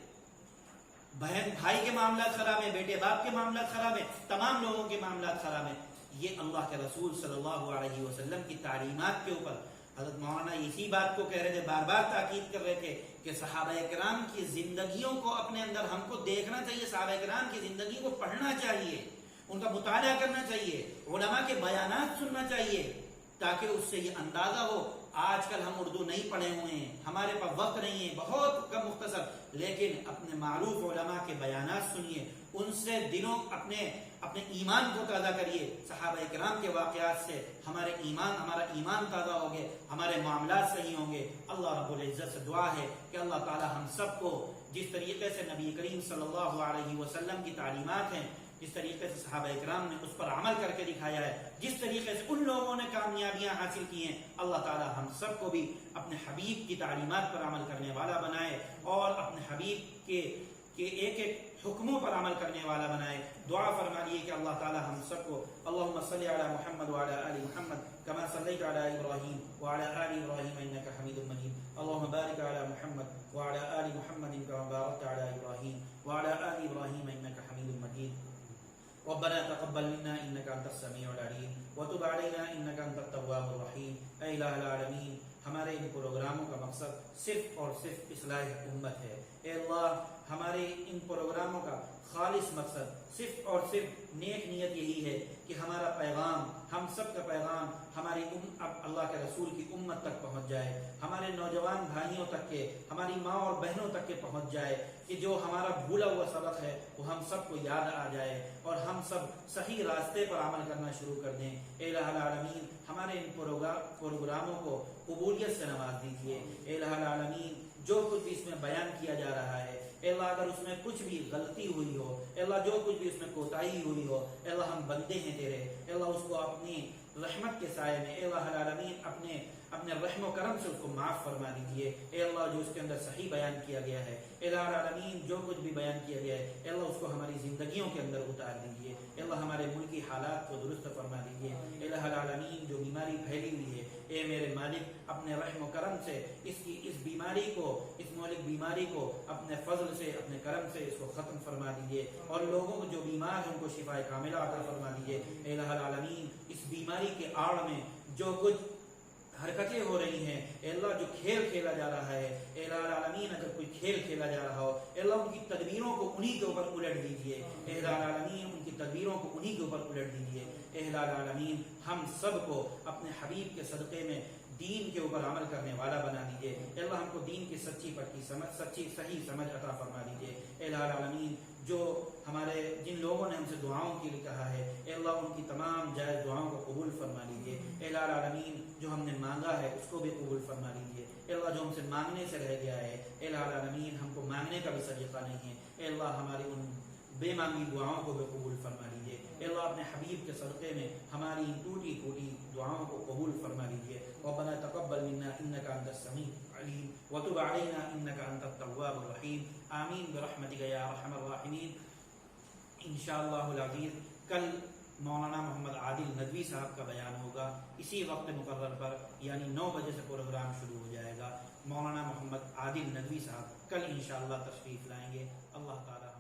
بہن بھائی کے معاملات خراب ہیں، بیٹے باپ کے معاملات خراب ہیں، تمام لوگوں کے معاملات خراب ہیں۔ یہ اللہ کے رسول صلی اللہ علیہ وسلم کی تعلیمات کے اوپر حضرت مولانا اسی بات کو کہہ رہے تھے، بار بار تاکید کر رہے تھے کہ صحابہ کرام کی زندگیوں کو اپنے اندر ہم کو دیکھنا چاہیے، صحابہ کرام کی زندگی کو پڑھنا چاہیے، ان کا مطالعہ کرنا چاہیے، علماء کے بیانات سننا چاہیے، تاکہ اس سے یہ اندازہ ہو۔ آج کل ہم اردو نہیں پڑھے ہوئے ہیں، ہمارے پاس وقت نہیں ہے، بہت کم مختصر، لیکن اپنے معروف علماء کے بیانات سنیے، ان سے دلوں اپنے ایمان کو تازہ کریے۔ صحابہ کرام کے واقعات سے ہمارا ایمان تازہ ہوگے، ہمارے معاملات صحیح ہوں گے۔ اللہ رب العزت سے دعا ہے کہ اللہ تعالی ہم سب کو جس طریقے سے نبی کریم صلی اللہ علیہ وسلم کی تعلیمات ہیں، جس طریقے سے صحابہ اکرام نے اس پر عمل کر کے دکھایا ہے، جس طریقے سے ان لوگوں نے کامیابیاں حاصل کی ہیں، اللہ تعالی ہم سب کو بھی اپنے حبیب کی تعلیمات پر عمل کرنے والا بنائے اور اپنے حبیب کے ایک ایک حکموں پر عمل کرنے والا بنائے. دعا فرما لیے کہ اللہ تعالی ہم سب کو اللہم صلی علی محمد وعلی آل محمد کما صلیت علی ابراہیم وعلی آل ابراہیم انک حمید مجید. اللہم بارک علی محمد وعلی آل محمد کما بارکت علی ابراہیم وعلی آل ابراہیم انک حمید مجید. ربنا تقبل منا انك انت السميع العليم وتب علينا انك انت التواب الرحيم. اے الہ العالمین، ہمارے ان پروگراموں کا مقصد صرف اور صرف اصلاح امت ہے. اے اللہ، ہمارے ان پروگراموں کا خالص مقصد صرف اور صرف نیک نیت یہی ہے کہ ہمارا پیغام، ہم سب کا پیغام ہماری اللہ کے رسول کی امت تک پہنچ جائے، ہمارے نوجوان بھائیوں تک کے، ہماری ماں اور بہنوں تک کے پہنچ جائے، کہ جو ہمارا بھولا ہوا سبق ہے وہ ہم سب کو یاد آ جائے اور ہم سب صحیح راستے پر عمل کرنا شروع کر دیں. اے الہ العالمین، ہمارے ان پروگراموں کو قبولیت سے نواز دیجیے. اے الہ العالمین، جو کچھ بھی اس میں بیان کیا جا رہا ہے، اے اللہ اگر اس میں کچھ بھی غلطی ہوئی ہو، اے اللہ جو کچھ بھی اس میں کوتاہی ہوئی ہو، اے اللہ ہم بندے ہیں تیرے، اے اللہ اس کو اپنی رحمت کے سائے میں، اے اللہ العالمین اپنے رحم و کرم سے اس کو معاف فرما دیجیے. اے اللہ جو اس کے اندر صحیح بیان کیا گیا ہے، اے اللہ العالمین جو کچھ بھی بیان کیا گیا ہے، اے اللہ اس کو ہماری زندگیوں کے اندر اتار دیجیے. اے اللہ ہمارے ملکی حالات کو درست فرما دیجیے. اے اللہ العالمین جو بیماری پھیلی ہوئی ہے، اے میرے مالک اپنے رحم و کرم سے اس بیماری کو، اس مہلک بیماری کو اپنے فضل سے، اپنے کرم سے اس کو ختم فرما دیجیے اور لوگوں کو جو بیمار ہیں ان کو شفا کاملہ عطا فرما دیجیے. اے الہ العالمین، اس بیماری کے آڑ میں جو کچھ حرکتیں ہو رہی ہیں، اے اللہ جو کھیل کھیلا جا رہا ہے، اے الہ العالمین اگر کوئی کھیل کھیلا جا رہا ہو، اے اللہ ان کی تدبیروں کو انہی کے اوپر الٹ دیجیے. اے الہ العالمین ان کی تدبیروں کو انہی کے اوپر الٹ دیجیے. اے الہ العالمین ہم سب کو اپنے حبیب کے صدقے میں دین کے اوپر عمل کرنے والا بنا دیجیے. اے اللہ ہم کو دین کی سچی پکی سمجھ، سچی صحیح سمجھ عطا فرما دیجیے. اے الہ العالمین جو جن لوگوں نے ہم سے دعاؤں کے لیے کہا ہے، اے اللہ ان کی تمام جائز دعاؤں کو قبول فرما لیجیے. اے الہ العالمین جو ہم نے مانگا ہے اس کو بھی قبول فرما لیجیے. اے اللہ جو ہم سے مانگنے سے رہ گیا ہے، اے الہ العالمین ہم کو مانگنے کا بھی سلیقہ نہیں ہے، اے اللہ ہماری ان بے مانگی دعاؤں کو بھی قبول فرما لیجیے. اے اللہ اپنے حبیب کے صدقے میں ہماری ٹوٹی پھوٹی دعاؤں کو قبول فرما لیجیے. ربنا تقبل منا انك انت السميع العليم وتب علينا انك انت التواب الرحيم. آمین برحمتک یا ارحم الراحمین. انشاءاللہ العزیز کل مولانا محمد عادل ندوی صاحب کا بیان ہوگا اسی وقت مقرر پر، یعنی 9 بجے سے پروگرام شروع ہو جائے گا. مولانا محمد عادل ندوی صاحب کل انشاءاللہ تشریف لائیں گے. اللہ تعالی